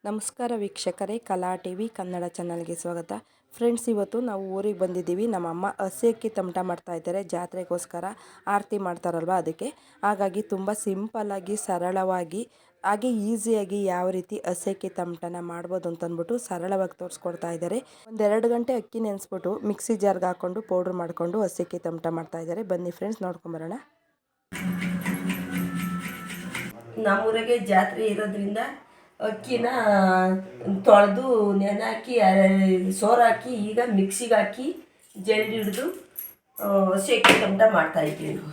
ನಮಸ್ಕಾರ ವೀಕ್ಷಕರೇ, ಕಲಾ ಟಿವಿ ಕನ್ನಡ ಚಾನಲ್ಗೆ ಸ್ವಾಗತ. ಫ್ರೆಂಡ್ಸ್, ಇವತ್ತು ನಾವು ಊರಿಗೆ ಬಂದಿದ್ದೀವಿ. ನಮ್ಮಮ್ಮ ಹಸಿ ಅಕ್ಕಿ ತಮಟ ಮಾಡ್ತಾ ಇದ್ದಾರೆ. ಜಾತ್ರೆಗೋಸ್ಕರ ಆರತಿ ಮಾಡ್ತಾರಲ್ವ, ಅದಕ್ಕೆ. ಹಾಗಾಗಿ ತುಂಬ ಸಿಂಪಲ್ಲಾಗಿ, ಸರಳವಾಗಿ, ಹಾಗೆ ಈಸಿಯಾಗಿ ಯಾವ ರೀತಿ ಹಸಿ ಅಕ್ಕಿ ತಮಟನ ಮಾಡ್ಬೋದು ಅಂತಂದ್ಬಿಟ್ಟು ಸರಳವಾಗಿ ತೋರಿಸ್ಕೊಡ್ತಾ ಇದ್ದಾರೆ. 1-2 ಗಂಟೆ ಅಕ್ಕಿ ನೆನೆಸ್ಬಿಟ್ಟು ಮಿಕ್ಸಿ ಜಾರ್ಗೆ ಹಾಕ್ಕೊಂಡು ಪೌಡ್ರ್ ಮಾಡಿಕೊಂಡು ಹಸಿ ಅಕ್ಕಿ ತಮಟ ಮಾಡ್ತಾ ಇದ್ದಾರೆ. ಬನ್ನಿ ಫ್ರೆಂಡ್ಸ್, ನೋಡ್ಕೊಂಬರೋಣ. ನಮ್ಮೂರಿಗೆ ಜಾತ್ರೆ ಇರೋದ್ರಿಂದ ಅಕ್ಕಿನ ತೊಳೆದು ನೆನೆ ಹಾಕಿ ಸೋರಾಕಿ ಈಗ ಮಿಕ್ಸಿಗೆ ಹಾಕಿ ಜಲ್ದಿ ಹಿಡಿದು ಹಸಿ ಅಕ್ಕಿ ತಮಟ ಮಾಡ್ತಾಯಿದ್ದೀವಿ ನಾವು.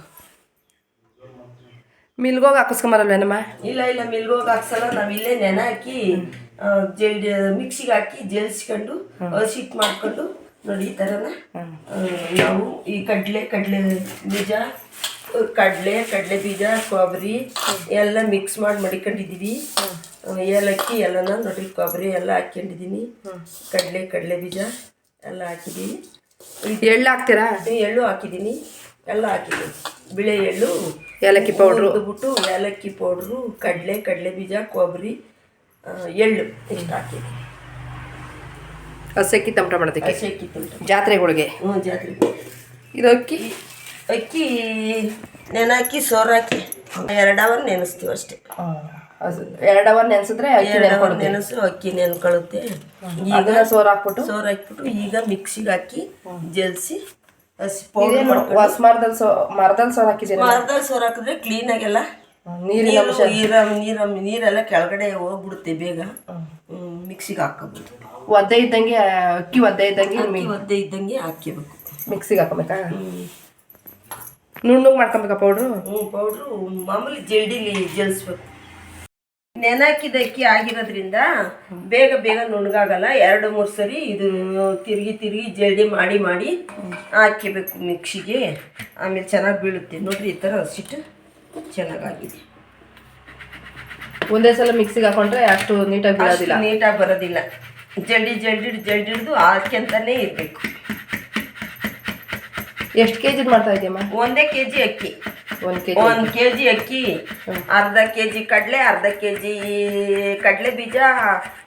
ಮಿಲ್ಗೋಗಿ ಹಾಕಿಸ್ಕೊಂಬರಲ್ವೇನಮ್ಮ? ಇಲ್ಲ ಮಿಲ್ಗೋಗಿ ಹಾಕ್ಸಲ್ಲ. ನಾವು ಇಲ್ಲೇ ನೆನೆ ಹಾಕಿ ಜಲ್ದಿ ಮಿಕ್ಸಿಗೆ ಹಾಕಿ ಜಲ್ಸ್ಕೊಂಡು ಹಸಿಟ್ಟು ಮಾಡ್ಕೊಂಡು ನೋಡಿ ಈ ಥರನ ನಾವು ಈ ಕಡಲೆ ಬೀಜ, ಕಡಲೆ ಬೀಜ, ಕೊಬ್ಬರಿ ಎಲ್ಲ ಮಿಕ್ಸ್ ಮಾಡಿ ಮಡಿಕೊಂಡಿದ್ದೀವಿ. ಏಲಕ್ಕಿ ಎಲ್ಲನ ನೋಡಿ, ಕೊಬ್ಬರಿ ಎಲ್ಲ ಹಾಕ್ಕೊಂಡಿದ್ದೀನಿ. ಕಡಲೆ ಬೀಜ ಎಲ್ಲ ಹಾಕಿದ್ದೀನಿ. ಎಳ್ಳು ಹಾಕ್ತೀರಾ? ಎಳ್ಳು ಹಾಕಿದ್ದೀನಿ, ಎಲ್ಲ ಹಾಕಿದ್ದೀನಿ. ಬಿಳೆ ಎಳ್ಳು, ಏಲಕ್ಕಿ ಪೌಡ್ರು ಬಿಟ್ಟು ಏಲಕ್ಕಿ ಪೌಡ್ರು, ಕಡಲೆ ಬೀಜ, ಕೊಬ್ಬರಿ, ಎಳ್ಳು ಇಷ್ಟು ಹಾಕಿದ್ದೀನಿ. ಹಸಿ ಅಕ್ಕಿ ತಮಟ ಮಾಡೋದಕ್ಕೆ, ಹಸಿ ಅಕ್ಕಿ ತಮಟ ಜಾತ್ರೆಗಳಿಗೆ. ಜಾತ್ರೆಗೆ ಇದು ಅಕ್ಕಿ ನೆನಾಕಿ ಸೋರಾಕಿ 2 ಅವರ್ ನೆನೆಸ್ತೀವಿ ಅಷ್ಟೇ. 2 ಅವರ್ ನೆನೆಸಿದ್ರೆ ನೆನೆಸು ಅಕ್ಕಿ ನೆನ್ಕೊಳ್ಳುತ್ತೆ. ಈಗ ಸೋರ್ ಹಾಕ್ಬಿಟ್ಟು ಈಗ ಮಿಕ್ಸಿಗೆ ಹಾಕಿ ಜಲ್ಸಿ ಹಸಿ ಪೌಡರ್ ಮರದಲ್ಲಿ ಸೋರ್ ಹಾಕಿದ್ದೀರಿ. ಮರದಲ್ಲಿ ಸೋರ್ ಹಾಕಿದ್ರೆ ಕ್ಲೀನಾಗೆಲ್ಲ ನೀರೆಲ್ಲ ಕೆಳಗಡೆ ಹೋಗ್ಬಿಡುತ್ತೆ ಬೇಗ. ಮಿಕ್ಸಿಗೆ ಹಾಕೋಬೋದು. ಒದ್ದೆ ಇದ್ದಂಗೆ ಅಕ್ಕಿ ಒದ್ದೆ ಇದ್ದಂಗೆ ಹಾಕಿಬೇಕು. ಮಿಕ್ಸಿಗೆ ಹಾಕೋಬೇಕಾ? ನುಣ್ಣಗೆ ಮಾಡ್ಕೊಬೇಕಾ ಪೌಡ್ರು? ಪೌಡ್ರು ಮಾಮೂಲಿ ಜಲ್ಡಿಲಿ ಜಲ್ಸ್ಬೇಕು. ನೆನಾಕಿದ ಅಕ್ಕಿ ಆಗಿರೋದ್ರಿಂದ ಬೇಗ ನುಣ್ಣಗಾಗಲ್ಲ. 2-3 ಸರಿ ಇದು ತಿರುಗಿ ಜಲ್ಡಿ ಮಾಡಿ ಹಾಕಿಬೇಕು ಮಿಕ್ಸಿಗೆ. ಆಮೇಲೆ ಚೆನ್ನಾಗಿ ಬೀಳುತ್ತೆ. ನೋಡ್ರಿ, ಈ ಥರ ಹಸಿಟ್ಟು ಚೆನ್ನಾಗಾಗಿದೆ. ಒಂದೇ ಸಲ ಮಿಕ್ಸಿಗೆ ಹಾಕೊಂಡ್ರೆ ಅಷ್ಟು ನೀಟಾಗಿ ಬರೋದಿಲ್ಲ. ಜಲ್ಡಿ ಹಿಡಿದು ಹಾಕ್ಯಂತಾನೆ ಇರಬೇಕು. ಎಷ್ಟು ಕೆಜಿ ಮಾಡ್ತಾ ಇದೆಯಮ್ಮ? 1 ಕೆಜಿ ಅಕ್ಕಿ. 1 ಕೆಜಿ ಅಕ್ಕಿ, ಅರ್ಧ ಕೆಜಿ ಕಡಲೆ, ಅರ್ಧ ಕೆಜಿ ಕಡಲೆ ಬೀಜ,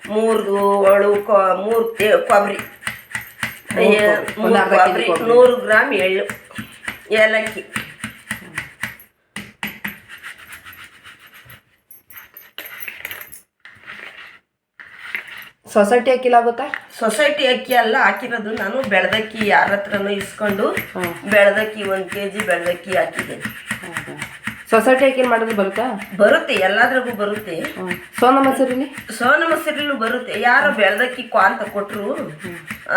3 ಕೊಬ್ಬರಿ, 100 ಗ್ರಾಮ್ ಎಳ್ಳು, ಏಲಕ್ಕಿ. ಸೊಸೈಟಿ ಅಕ್ಕಿಲಾಗುತ್ತಾ? ಸೊಸೈಟಿ ಅಕ್ಕಿ ಎಲ್ಲ ಹಾಕಿರೋದು ನಾನು. ಬೆಳೆದಕ್ಕಿ ಯಾರ ಹತ್ರನೂ ಇಸ್ಕೊಂಡು ಬೆಳೆದಕ್ಕಿ 1 ಕೆಜಿ ಬೆಳೆದಕ್ಕಿ ಹಾಕಿದ್ದೇನೆ. ಸೊಸೈಟಿ ಅಕ್ಕಿ ಮಾಡಿದ್ರೆ ಬರುತ್ತೆ, ಎಲ್ಲಾದ್ರಾಗೂ ಬರುತ್ತೆ. ಸೋನಾ ಮಸೂರಿಲೂ ಬರುತ್ತೆ. ಯಾರೋ ಬೆಳೆದಕ್ಕಿ ಅಂತ ಕೊಟ್ಟರು,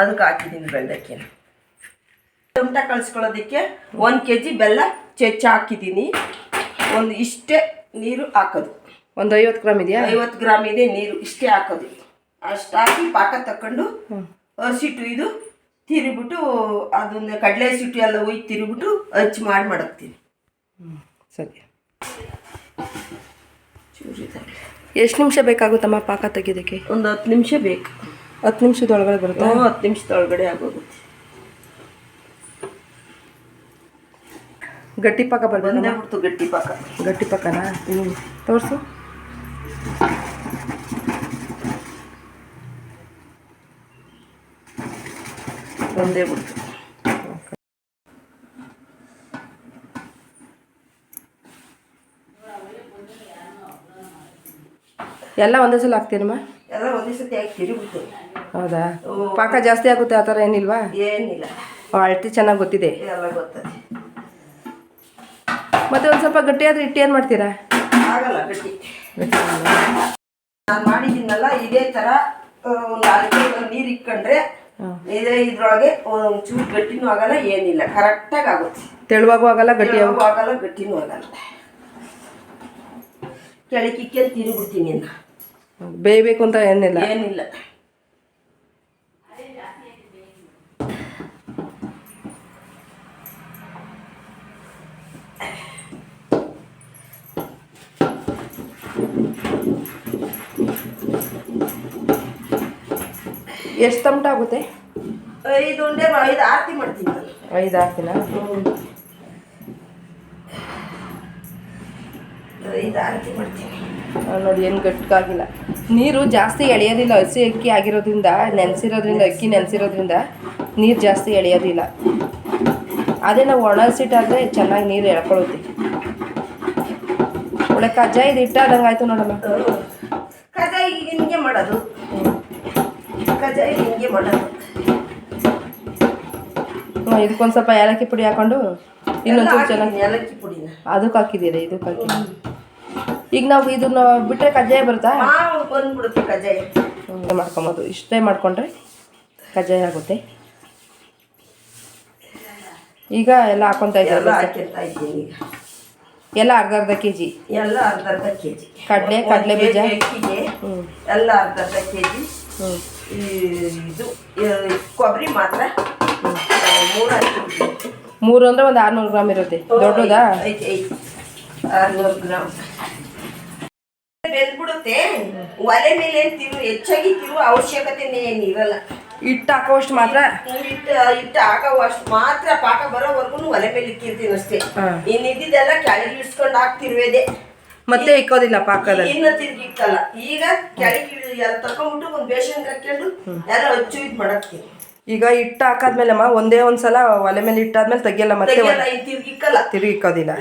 ಅದಕ್ಕೆ ಹಾಕಿದ್ದೀನಿ ಬೆಳೆದಕ್ಕಿನ. ತಮಟ ಕಳಿಸ್ಕೊಳ್ಳೋದಕ್ಕೆ 1 ಕೆಜಿ ಬೆಲ್ಲ ಚೆಚ್ಚ ಹಾಕಿದ್ದೀನಿ. ಇಷ್ಟೇ ನೀರು ಹಾಕೋದು. 50 ಗ್ರಾಮ್ ಇದೆಯಾ? 50 ಗ್ರಾಮ್ ಇದೆ ನೀರು. ಇಷ್ಟೇ ಹಾಕೋದು. ಅಷ್ಟು ಹಾಕಿ ಪಾಕ ತಕೊಂಡು ಹಸಿಟ್ಟು ಇದು ತಿರುಗಿಬಿಟ್ಟು ಅದನ್ನ ಕಡಲೆ ಹಸಿಟ್ಟು ಎಲ್ಲ ಒಯ್ದು ತಿರುಗಿಬಿಟ್ಟು ಹಚ್ಚಿ ಮಾಡಾಕ್ತೀನಿ. ಸರಿ. ಎಷ್ಟು ನಿಮಿಷ ಬೇಕಾಗುತ್ತಮ್ಮ ಪಾಕ ತೆಗೆಯೋದಕ್ಕೆ? 10 ನಿಮಿಷ ಬೇಕು. 10 ನಿಮಿಷದೊಳಗಡೆ ಬರುತ್ತೆ? 10 ನಿಮಿಷದೊಳಗಡೆ ಆಗೋಗುತ್ತೆ. ಗಟ್ಟಿ ಪಾಕ ಬಂದೇ ಬಿಡ್ತು. ಗಟ್ಟಿ ಪಾಕನಾ? ತೋರಿಸು. ಬಂದೇ ಬಿಡ್ತು. ಎಲ್ಲ ಒಂದೇ ಸಲ ಹಾಕ್ತೀರಮ್ಮ? ಎಲ್ಲ ಒಂದೇ ಸತಿ ಹಾಕಿ ತಿರುಗಿಬಿಡ್ತೀನಿ. ಹೌದಾ? ಪಾಕ ಜಾಸ್ತಿ ಆಗುತ್ತೆ ಆ ಥರ ಏನಿಲ್ವಾ? ಏನಿಲ್ಲ. ಅಳತೆ ಚೆನ್ನಾಗಿ ಗೊತ್ತಿದೆ. ಎಲ್ಲ ಗೊತ್ತದೆ. ಮತ್ತೆ ಒಂದು ಸ್ವಲ್ಪ ಗಟ್ಟಿ ಆದರೆ ಇಟ್ಟು ಏನು ಮಾಡ್ತೀರಾ? ಆಗಲ್ಲ ಗಟ್ಟಿ. ನಾನು ಮಾಡಿದ್ದೀನಲ್ಲ ಇದೇ ಥರ ಒಂದು 4 ನೀರು ಇಟ್ಕೊಂಡ್ರೆ ಇದ್ರೊಳಗೆ ಒಂಚೂರು ಗಟ್ಟಿನೂ ಆಗಲ್ಲ, ಏನಿಲ್ಲ. ಕರೆಕ್ಟಾಗಿ ಆಗುತ್ತೆ. ತೆಳುವಾಗೂ ಆಗಲ್ಲ, ಗಟ್ಟಿನೂ ಆಗಲ್ಲ. ಕೆಳಕಿಕ್ಕೆ ತಿರುಗಿಬಿಡ್ತೀನಿ. ಬೇಯಬೇಕು ಅಂತ ಏನಿಲ್ಲ. ಎಷ್ಟು ತಮಟ ಆಗುತ್ತೆ? 5 ಉಂಡೆ 5 ಆರತಿ ಮಾಡ್ತೀನಿ. 5 ಆರತಿನಾ? 5 ಆರತಿ ಮಾಡ್ತೀನಿ. ನೋಡಿ ಏನು ಗಟ್ಟಿಗಾಗಿಲ್ಲ. ನೀರು ಜಾಸ್ತಿ ಎಳೆಯೋದಿಲ್ಲ, ಹಸಿ ಅಕ್ಕಿ ಆಗಿರೋದ್ರಿಂದ ನೆನೆಸಿರೋದ್ರಿಂದ, ಅಕ್ಕಿ ನೆನೆಸಿರೋದ್ರಿಂದ ನೀರು ಜಾಸ್ತಿ ಎಳೆಯೋದಿಲ್ಲ. ಅದೇ ನಾವು ಒಣ ಹಸಿಟ್ಟಾದರೆ ಚೆನ್ನಾಗಿ ನೀರು ಎಳ್ಕೊಳ್ಳುತ್ತೆ. ಒಳ್ಳೆ ಕಜ್ಜಾಯದ ಹಿಟ್ಟಾದಂಗೆ ಆಯಿತು ನೋಡಮ್ಮ. ಕಜ್ಜಾಯ ಹಿಂಗೆ ಮಾಡೋದು, ಕಜ್ಜಾಯ ಹಿಂಗೆ ಮಾಡೋದು. ಇದಕ್ಕೊಂದು ಸ್ವಲ್ಪ ಏಲಕ್ಕಿ ಪುಡಿ ಹಾಕೊಂಡು ಇನ್ನೊಂದು ಸ್ವಲ್ಪ ಚೆನ್ನಾಗಿ ಏಲಕ್ಕಿ ಪುಡಿನ ಅದಕ್ಕೆ ಹಾಕಿದ್ದೀರಾ, ಇದಕ್ಕೆ ಹಾಕಿ. ಈಗ ನಾವು ಇದನ್ನ ಬಿಟ್ಟರೆ ಕಜ್ಜಾಯ ಬರುತ್ತಾ? ಬಂದ್ಬಿಡುತ್ತೆ ಕಜ್ಜಾಯ. ಮಾಡ್ಕೊಬೋದು. ಇಷ್ಟೇ ಮಾಡಿಕೊಂಡ್ರೆ ಕಜ್ಜಾಯ ಆಗುತ್ತೆ. ಈಗ ಎಲ್ಲ ಹಾಕೊತಾ ಇದ್ದಾರೆ. ಇದ್ದೀನಿ ಈಗ ಎಲ್ಲ ಅರ್ಧ ಕೆಜಿ, ಎಲ್ಲ ಅರ್ಧ ಕೆಜಿ ಕಡಲೆ ಬೀಜ ಅಕ್ಕಿಗೆ ಎಲ್ಲ ಅರ್ಧ ಕೆಜಿ. ಇದು ಕೊಬ್ಬರಿ ಮಾತ್ರ 3 ಅಂದರೆ ಒಂದು 600 ಗ್ರಾಮ್ ಇರುತ್ತೆ. ದೊಡ್ಡದಾ? 600 ಗ್ರಾಮ್ ಬೆಂದ್ಬಿಡುತ್ತೆ. ಒಲೆ ಮೇಲೆ ಹೆಚ್ಚಾಗಿ ತಿರುವ ಅವಶ್ಯಕತೆ ಏನಿರಲ್ಲ. ಹಿಟ್ಟು ಹಾಕೋಷ್ಟು ಮಾತ್ರ, ಹಿಟ್ಟು ಹಾಕೋವಷ್ಟು ಮಾತ್ರ. ಪಾಕ ಬರೋವರೆಗೂ ಒಲೆ ಮೇಲೆ ಇಕ್ಕಿರ್ತೀನಿ ಅಷ್ಟೇ. ಇನ್ನಿದ್ದೆಲ್ಲ ಕೆಳಗೆ ಇಡ್ಸ್ಕೊಂಡು ಹಾಕ್ತಿರ್ವೇದೆ, ಮತ್ತೆ ಇಕ್ಕೋದಿಲ್ಲ ಪಾಕದಲ್ಲಿ. ಇನ್ನು ತಿರ್ಗಿ ಇಕ್ಕಲ್ಲ. ಈಗ ಕೆಳಗೆ ಎಲ್ಲ ತಕೊಂಡ್ಬಿಟ್ಟು ಒಂದು ಬೇಸನ್ ಹಾಕೊಂಡು ಎಲ್ಲ ಹಚ್ಚು ಇದು ಮಾಡಾಕ್ತೀನಿ. ಈಗ ಹಿಟ್ಟು ಹಾಕಾದ್ಮೇಲಮ್ಮ ಒಂದೇ ಒಂದ್ಸಲ ಒಲೆ ಮೇಲೆ ಇಟ್ಟಾದ್ಮೇಲೆ ತೆಗಿಯಲ್ಲ, ಮತ್ತೆ ತಿರ್ಗಿ ಇಕ್ಕಲ್ಲ, ತಿರುಗಿ ಇಕ್ಕೋದಿಲ್ಲ.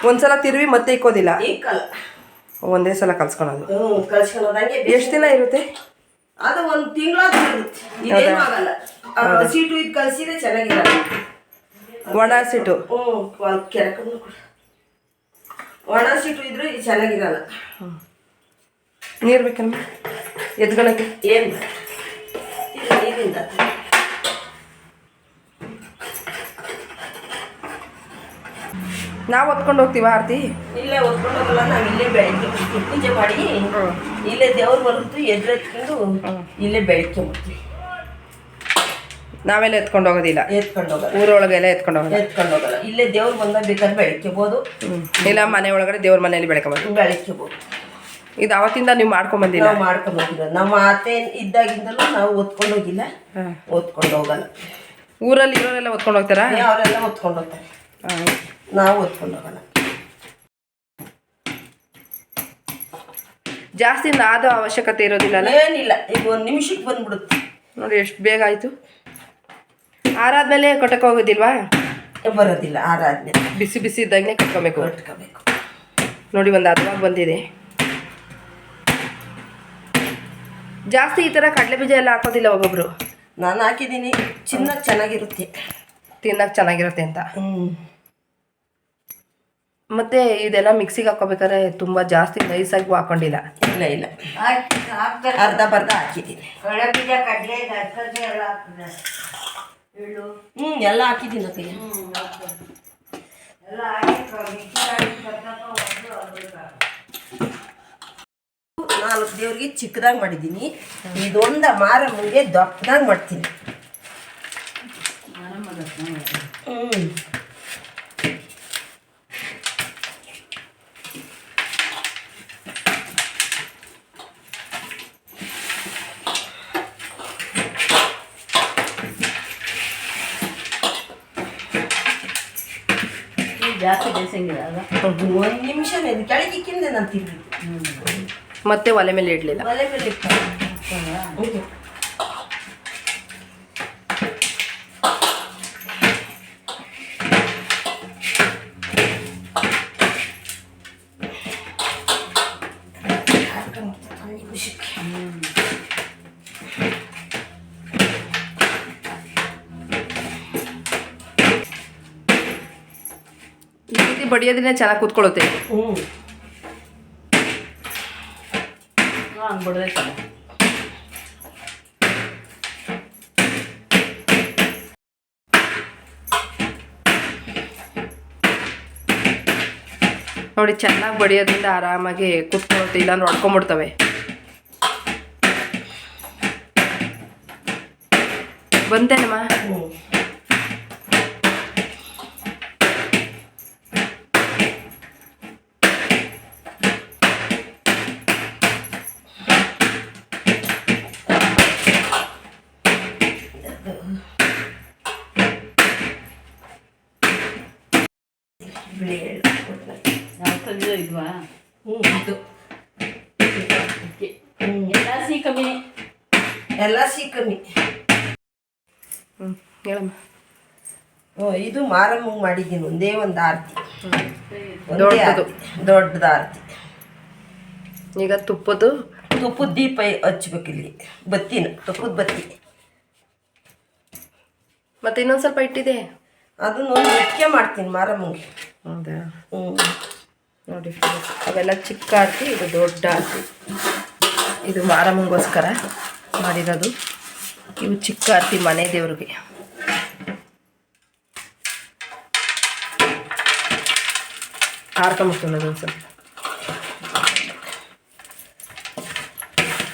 ಒಂದ್ಸಲ ತಿರುವಿ ಮತ್ತೆ ಇಕ್ಕೋದಿಲ್ಲ, ಇಕ್ಕಲ್ಲ. ಒಂದೇ ಸಲ ಕಲ್ಸ್ಕೊಳೋದು. ಕಲ್ಸ್ಕೊಳ್ಳೋದಂಗೆ. ಎಷ್ಟು ದಿನ ಇರುತ್ತೆ ಅದು? 1 ತಿಂಗಳಾದ್ರೂ ಇರುತ್ತೆ. ಇದೇನು ಆಗಲ್ಲ. ಹಸಿಟ್ಟು ಇದು ಕಲಸಿದ್ರೆ ಚೆನ್ನಾಗಿರಲ್ಲ. ಒಣ ಹಸಿಟ್ಟು ಕೆರಕೊಂಡು ಒಣ ಹಸಿಟ್ಟು ಇದ್ರೆ ಚೆನ್ನಾಗಿರಲ್ಲ. ನೀರು ಬೇಕಮ್ಮ ಎದ್ಕೊಳಕ್ಕೆ? ಏನು ನೀರಿಂದ ನಾವು ಹೊತ್ಕೊಂಡು ಹೋಗ್ತೀವ ಆರತಿ? ಇಲ್ಲೇ ಹೊತ್ಕೊಂಡು ಹೋಗಲ್ಲ, ನಾವು ಇಲ್ಲೇ ಬೆಳಗ್ಗೆ ಪೂಜೆ ಮಾಡಿ ಇಲ್ಲೇ ದೇವ್ರು ಬರುತ್ತೆ ಎದ್ರೆತ್ಕೊಂಡು ಇಲ್ಲೇ ಬೆಳಗ್ಗೆ ಬರ್ತೀವಿ. ನಾವೆಲ್ಲ ಎತ್ಕೊಂಡು ಹೋಗೋದಿಲ್ಲ, ಎತ್ಕೊಂಡು ಹೋಗಲ್ಲ. ಊರೊಳಗೆಲ್ಲ ಎತ್ಕೊಂಡು ಹೋಗಲ್ಲ. ಇಲ್ಲೇ ದೇವ್ರು ಬಂದಾಗ ಬೇಕಾದ್ರೆ ಬೆಳಗ್ಗೆಬೋದು, ಇಲ್ಲ ಮನೆ ಒಳಗಡೆ ದೇವ್ರ ಮನೆಯಲ್ಲಿ ಬೆಳಕಬಹುದು. ಬೆಳಗ್ಗೆಬೋದು. ಇದು ಅವತ್ತಿಂದ ನೀವು ಮಾಡ್ಕೊಂಬಂದಿಲ್ಲ? ನಾವು ಮಾಡ್ಕೊಂಬಂದಿಲ್ಲ. ನಮ್ಮ ಅತ್ತೆ ಇದ್ದಾಗಿಂದಲೂ ನಾವು ಒತ್ಕೊಂಡು ಹೋಗಿಲ್ಲ, ಒತ್ಕೊಂಡು ಹೋಗಲ್ಲ. ಊರಲ್ಲಿ ಇರೋರೆಲ್ಲ ಒತ್ಕೊಂಡು ಹೋಗ್ತಾರಾ? ಅವರೆಲ್ಲ ಒತ್ಕೊಂಡು ಹೋಗ್ತಾರೆ, ನಾವು ಒತ್ಕೊಂಡು ಹೋಗಲ್ಲ. ಜಾಸ್ತಿ ನಾದೋ ಅವಶ್ಯಕತೆ ಇರೋದಿಲ್ಲ, ಏನಿಲ್ಲ. ಈಗ 1 ನಿಮಿಷಕ್ಕೆ ಬಂದ್ಬಿಡುತ್ತೆ ನೋಡಿ. ಎಷ್ಟು ಬೇಗ ಆಯಿತು. ಆರಾದ್ಮೇಲೆ ಕಟ್ಟಕ್ಕೆ ಹೋಗೋದಿಲ್ವಾ? ಬರೋದಿಲ್ಲ. ಆರಾದ್ಮೇಲೆ ಬಿಸಿ ಬಿಸಿ ಇದ್ದಾಗನೇ ಕಟ್ಕೋಬೇಕು. ನೋಡಿ ಒಂದು ಹದವಾಗಿ ಬಂದಿದೆ. ಜಾಸ್ತಿ ಈ ಥರ ಕಡಲೆ ಬೀಜ ಎಲ್ಲ ಹಾಕೋದಿಲ್ಲ ಒಬ್ಬೊಬ್ರು. ನಾನು ಹಾಕಿದ್ದೀನಿ, ಚೆನ್ನಾಗಿರುತ್ತೆ, ತಿನ್ನಕ್ಕೆ ಚೆನ್ನಾಗಿರುತ್ತೆ ಅಂತ. ಮತ್ತೆ ಇದೆಲ್ಲ ಮಿಕ್ಸಿಗೆ ಹಾಕೋಬೇಕಾದ್ರೆ ತುಂಬ ಜಾಸ್ತಿ ನೈಸಾಗಿ ಹಾಕೊಂಡಿಲ್ಲ. ಇಲ್ಲ ಅರ್ಧ ಬರ್ಧ ಹಾಕಿದ್ದೀನಿ. ಎಲ್ಲ ಹಾಕಿದ್ದೀನಿ ಅತ್ತೆ. 4 ದೇವ್ರಿಗೆ ಚಿಕ್ಕದಾಗಿ ಮಾಡಿದ್ದೀನಿ. ಇದೊಂದ ಮಾರ ಮುಂದೆ ದೊಡ್ಡದಾಗಿ ಮಾಡ್ತೀನಿ. ಜಾಸ್ತಿ ಬೇಯಿಸಂಗಿಲ್ಲ. 1 ನಿಮಿಷ ಕೆಳಗೆ ಇಕ್ಕಿಂದೆ ನಾನು ತಿರ್ಗಿ ಮತ್ತೆ ಒಲೆ ಮೇಲೆ ಇಡಲಿಲ್ಲ. ಒಲೆ ಮೇಲೆ ಈ ರೀತಿ ಬಡಿಯೋದಿನ ಚೆನ್ನಾಗಿ ಕೂತ್ಕೊಳ್ಳುತ್ತೆ. ಹಂಗೆ ಬಡಿದ್ರೆ ಚೆನ್ನಾಗಿ. ನೋಡಿ ಚೆನ್ನಾಗಿ ಬಡಿಯೋದ್ರಿಂದ ಆರಾಮಾಗಿ ಕೂತ್ಕೊಳ್ಳುತ್ತೆ, ಇಲ್ಲಾಂದ್ರೆ ಹೊಡ್ಕೊಂಬಿಡ್ತವೆ. ಬಂದೇನಮ್ಮ? ಇದ್ವಾ? ಇದು ಕಮ್ಮಿ, ಎಲ್ಲ ಸಿಹಿ ಕಮ್ಮಿ. ಹೇಳಮ್ಮ. ಇದು ಮಾರಮ್ಮಂಗೆ ಮಾಡಿದ್ದೀನಿ ಒಂದೇ ಒಂದು ಆರತಿ, ದೊಡ್ಡದು ದೊಡ್ಡದ ಆರತಿ. ಈಗ ತುಪ್ಪದ ದೀಪ ಹಚ್ಬೇಕಿಲ್ಲಿ, ಬತ್ತಿನ ತುಪ್ಪದ ಬತ್ತಿ. ಮತ್ತೆ ಇನ್ನೊಂದು ಸ್ವಲ್ಪ ಇಟ್ಟಿದೆ, ಅದನ್ನೊಂದು ಇಟ್ಕೆ ಮಾಡ್ತೀನಿ ಮಾರಮ್ಮಂಗೆ. ಹೌದಾ? ಹ್ಞೂ ನೋಡಿ ಫ್ರೆಂಡ್ಸ್, ಅವೆಲ್ಲ ಚಿಕ್ಕ ಆರತಿ, ಇದು ದೊಡ್ಡ ಆರತಿ. ಇದು ಮಾರಮ್ಮಂಗೋಸ್ಕರ ಮಾಡಿರೋದು. ಇವು ಚಿಕ್ಕ ಆರತಿ ಮನೆ ದೇವ್ರಿಗೆ. ಹಾರ್ಕೊಂಬಿಡ್ತೀನಿ ಒಂದು ಸ್ವಲ್ಪ.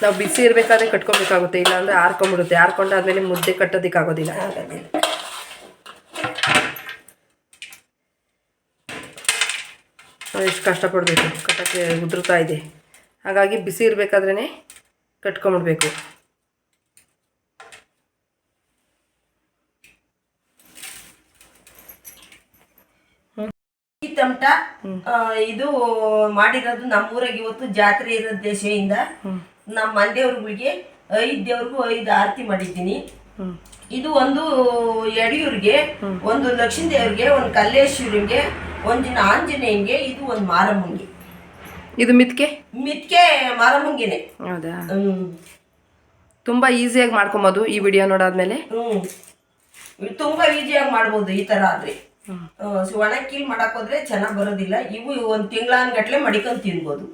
ನಾವು ಬಿಸಿ ಇರಬೇಕಾದ್ರೆ ಕಟ್ಕೊಬೇಕಾಗುತ್ತೆ, ಇಲ್ಲಾಂದರೆ ಹಾರ್ಕೊಂಬಿಡುತ್ತೆ. ಹಾರ್ಕೊಂಡಾದ್ಮೇಲೆ ಮುದ್ದೆ ಕಟ್ಟೋದಕ್ಕಾಗೋದಿಲ್ಲ. ಎಷ್ಟು ಕಷ್ಟಪಡಬೇಕು ಕಟ್ಟೋಕ್ಕೆ, ಉದುರ್ತಾ ಇದೆ. ಹಾಗಾಗಿ ಬಿಸಿ ಇರಬೇಕಾದ್ರೇ ಕಟ್ಕೊಂಬಿಡ್ಬೇಕು. ಈ ತಮಟ ಇದು ಮಾಡಿರೋದು ನಮ್ಮೂರಾಗ ಇವತ್ತು ಜಾತ್ರೆ ಇರೋ ದೇಶದಿಂದ ನಮ್ಮ ಮನೆದೇವ್ರಿಗೆ 5 ದೇವ್ರಿಗೂ 5 ಆರತಿ ಮಾಡಿದ್ದೀನಿ. ಇದು ಒಂದು ಯಡಿಯೂರಿಗೆ, ಒಂದು ಲಕ್ಷ್ಮೀ ದೇವ್ರಿಗೆ, ಒಂದು ಕಲ್ಲೇಶ್ವರಿಗೆ, ಒಂದು ಆಂಜನೇಯಂಗೆ, ಇದು ಒಂದು ಮಾರಮ್ಮಂಗೆ. ಇದು ಮಿತ್ಕೆ ಮಾರಮ್ಮಂಗೆನೆ. ಹೌದಾ? ತುಂಬ ಈಸಿಯಾಗಿ ಮಾಡ್ಕೊಬೋದು ಈ ವಿಡಿಯೋ ನೋಡಾದ್ಮೇಲೆ. ತುಂಬಾ ಈಸಿಯಾಗಿ ಮಾಡ್ಬೋದು ಈ ತರ ಆದ್ರೆ. ಒಣಕ್ಕೀಲ್ ಮಾಡಕ್ ಹೋದ್ರೆ ಚೆನ್ನಾಗಿ ಬರೋದಿಲ್ಲ. ಇವು 1 ತಿಂಗಳಾನ್ಗಟ್ಲೆ ಮಡಿಕೊಂಡ್ ತಿನ್ಬೋದು.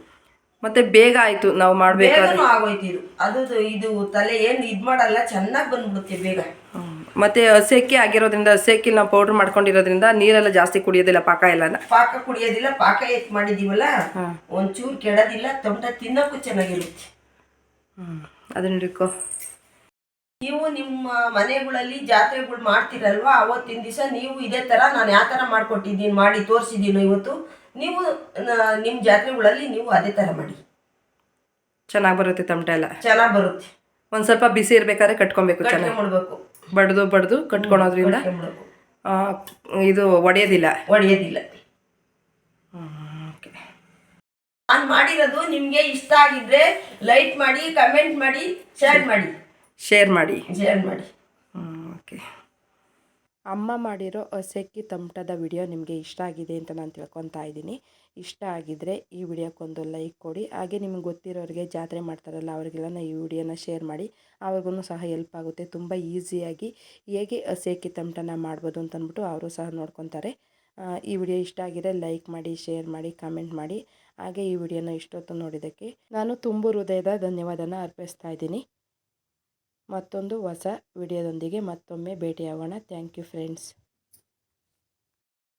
ಮತ್ತೆ ಬೇಗ ಆಯ್ತು ನಾವು ಮಾಡ್ಬೇಕಾದ್ರೆ. ಆಗೋಯ್ತು ಇದು. ಅದು ಇದು ತಲೆ ಏನ್ ಇದ್ ಮಾಡಲ್ಲ, ಚೆನ್ನಾಗಿ ಬಂದ್ಬಿಡುತ್ತೆ ಬೇಗ. ಮತ್ತೆ ಹಸಿ ಅಕ್ಕಿ ಆಗಿರೋದ್ರಿಂದ, ಹಸಿ ಅಕ್ಕಿ ನಾವು ಪೌಡರ್ ಮಾಡ್ಕೊಂಡಿರೋದ್ರಿಂದ ನೀರೆಲ್ಲ ಜಾಸ್ತಿ ಕುಡಿಯೋದಿಲ್ಲ, ಪಾಕ ಕುಡಿಯೋದಿಲ್ಲ. ಪಾಕ ಎತ್ ಮಾಡಿದೀವಲ್ಲ, ಒಂಚೂರು ಕೆಡೋದಿಲ್ಲ. ತಮಟ ತಿನ್ನೋಕ್ಕೂ ಚೆನ್ನಾಗಿರುತ್ತೆ. ಅದನ್ನ ಹಿಡ್ಕೊ. ನೀವು ನಿಮ್ಮ ಮನೆಗಳಲ್ಲಿ ಜಾತ್ರೆಗಳು ಮಾಡ್ತೀರಲ್ವಾ, ಅವತ್ತಿನ ದಿವಸ ನೀವು ಇದೇ ತರ ನಾನು ಯಾವ ತರ ಮಾಡ್ಕೊಟ್ಟಿದ್ದೀನಿ, ಮಾಡಿ ತೋರಿಸಿದ್ದೀನಿ ಇವತ್ತು. ನೀವು ನಿಮ್ಮ ಜಾತ್ರೆಗಳಲ್ಲಿ ನೀವು ಅದೇ ತರ ಮಾಡಿ, ಚೆನ್ನಾಗಿ ಬರುತ್ತೆ. ತಮಟ ಎಲ್ಲ ಚೆನ್ನಾಗಿ ಬರುತ್ತೆ. ಒಂದು ಸ್ವಲ್ಪ ಬಿಸಿ ಇರಬೇಕಾದ್ರೆ ಕಟ್ಕೊಬೇಕು, ಚೆನ್ನಾಗಿ ಮಾಡ್ಬೇಕು. ಬಡ್ದು ಕಟ್ಕೊಳೋದ್ರಿಂದ ಇದು ಒಡೆಯೋದಿಲ್ಲ. ನಾನು ಮಾಡಿರೋದು ನಿಮಗೆ ಇಷ್ಟ ಆಗಿದ್ರೆ ಲೈಕ್ ಮಾಡಿ, ಕಮೆಂಟ್ ಮಾಡಿ, ಶೇರ್ ಮಾಡಿ. ಓಕೆ. ಅಮ್ಮ ಮಾಡಿರೋ ಹಸೆಕ್ಕಿ ತಮಟದ ವಿಡಿಯೋ ನಿಮಗೆ ಇಷ್ಟ ಆಗಿದೆ ಅಂತ ನಾನು ತಿಳ್ಕೊತಾ ಇದ್ದೀನಿ. ಇಷ್ಟ ಆಗಿದ್ದರೆ ಈ ವಿಡಿಯೋಕ್ಕೊಂದು ಲೈಕ್ ಕೊಡಿ. ಹಾಗೆ ನಿಮಗೆ ಗೊತ್ತಿರೋರಿಗೆ, ಜಾತ್ರೆ ಮಾಡ್ತಾರಲ್ಲ ಅವರಿಗೆಲ್ಲ ಈ ವಿಡಿಯೋನ ಶೇರ್ ಮಾಡಿ. ಅವ್ರಿಗೂ ಸಹ ಹೆಲ್ಪ್ ಆಗುತ್ತೆ. ತುಂಬ ಈಸಿಯಾಗಿ ಹೇಗೆ ಹಸೆಕ್ಕಿ ತಮಟನ ಮಾಡ್ಬೋದು ಅಂತಂದ್ಬಿಟ್ಟು ಅವರು ಸಹ ನೋಡ್ಕೊತಾರೆ. ಈ ವಿಡಿಯೋ ಇಷ್ಟ ಆಗಿದ್ರೆ ಲೈಕ್ ಮಾಡಿ, ಶೇರ್ ಮಾಡಿ, ಕಮೆಂಟ್ ಮಾಡಿ. ಹಾಗೆ ಈ ವಿಡಿಯೋನ ಇಷ್ಟೊತ್ತು ನೋಡಿದ್ದಕ್ಕೆ ನಾನು ತುಂಬ ಹೃದಯದ ಧನ್ಯವಾದನ ಅರ್ಪಿಸ್ತಾ ಇದ್ದೀನಿ. ಮತ್ತೊಂದು ಹೊಸ ವಿಡಿಯೋದೊಂದಿಗೆ ಮತ್ತೊಮ್ಮೆ ಭೇಟಿಯಾಗೋಣ. Thank you friends.